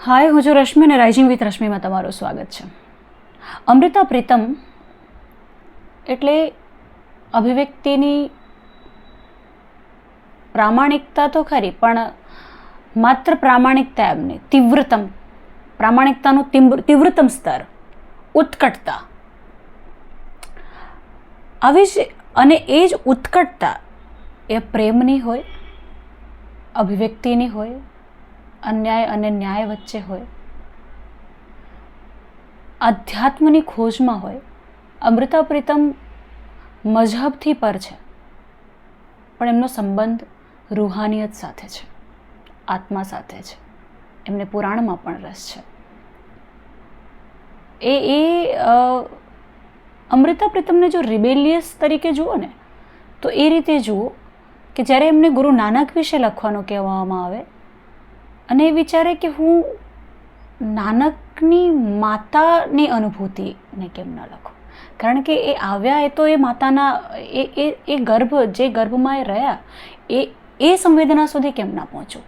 હાય, હું છું રશ્મિ અને રાઇઝિંગ વિથ રશ્મિમાં તમારું સ્વાગત છે. અમૃતા પ્રીતમ એટલે અભિવ્યક્તિની પ્રામાણિકતા તો ખરી, પણ માત્ર પ્રામાણિકતા એમ નહીં, પ્રામાણિકતાનું તીવ્રતમ સ્તર, ઉત્કટતા. આવી જ અને એ જ ઉત્કટતા એ પ્રેમની હોય, અભિવ્યક્તિની હોય, અન્યાય અને ન્યાય વચ્ચે હોય, આધ્યાત્મની ખોજમાં હોય. અમૃતા પ્રીતમ મઝહબથી પર છે, પણ એમનો સંબંધ રૂહાનિયત સાથે છે, આત્મા સાથે છે. એમને પુરાણમાં પણ રસ છે. અમૃતા પ્રીતમને જો રિબેલિયસ તરીકે જુઓ ને, તો એ રીતે જુઓ કે જ્યારે એમને ગુરુ નાનક વિશે લખવાનું કહેવામાં આવે અને એ વિચારે કે હું નાનકની માતાની અનુભૂતિને કેમ ન લખું, કારણ કે એ આવ્યા, એ તો એ માતાના એ ગર્ભ, જે ગર્ભમાં એ રહ્યા, એ સંવેદના સુધી કેમ ના પહોંચું.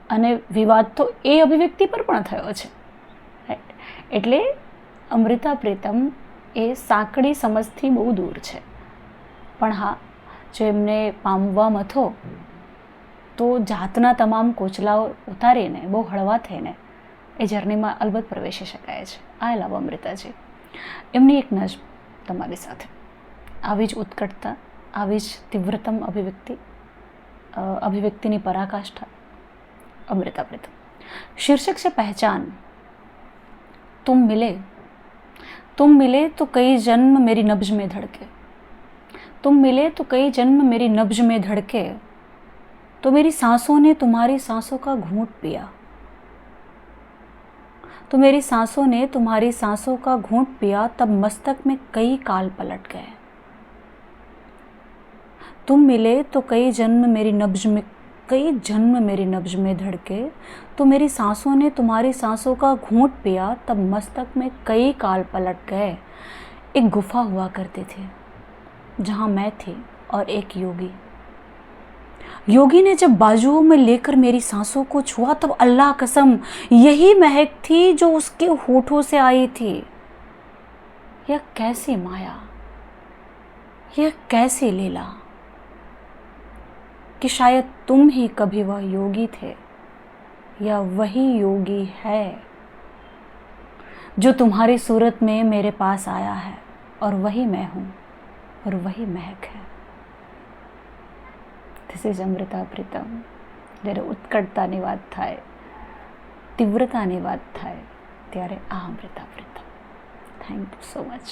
અને વિવાદ તો એ અભિવ્યક્તિ પર પણ થયો છે. એટલે અમૃતા પ્રીતમ એ સાંકડી સમજથી બહુ દૂર છે. પણ હા, જો એમને પામવા મથો તો જાતના તમામ કોચલાઓ ઉતારીને બહુ હળવા થઈને એ જર્નીમાં અલબત્ત પ્રવેશી શકાય છે. આઈ લવ અમૃતાજી. એમની એક નજમ તમારી સાથે, આવી જ ઉત્કટતા, આવી જ તીવ્રતમ અભિવ્યક્તિની પરાકાષ્ઠા. અમૃતા પ્રીતમ. શીર્ષક છે પહેચાન. तुम मिले तो कई जन्म मेरी नब्ज में धड़के, तुम मिले तो कई जन्म मेरी नब्ज में धड़के, तो मेरी सांसों ने तुम्हारी सांसों का घूंट पिया, तो मेरी सांसों ने तुम्हारी सांसों का घूंट पिया, तब मस्तक में कई काल पलट गए. तुम मिले तो कई जन्म मेरी नब्ज में धड़के, तो मेरी सांसों ने तुम्हारी सांसों का घूंट पिया, तब मस्तक में कई काल पलट गए. एक गुफा हुआ करती थी जहाँ मैं थी और एक योगी ने जब बाजुओं में लेकर मेरी सांसों को छुआ, तब अल्लाह कसम यही महक थी जो उसके होठों से आई थी. यह कैसी माया, यह कैसी लीला कि शायद तुम ही कभी वह योगी थे, या वही योगी है जो तुम्हारी सूरत में मेरे पास आया है, और वही मैं हूँ और वही महक है. This is Amrita Pritam. જ્યારે ઉત્કટતાની વાત થાય, તીવ્રતાની વાત થાય, ત્યારે આ Amrita Pritam. Thank you so much.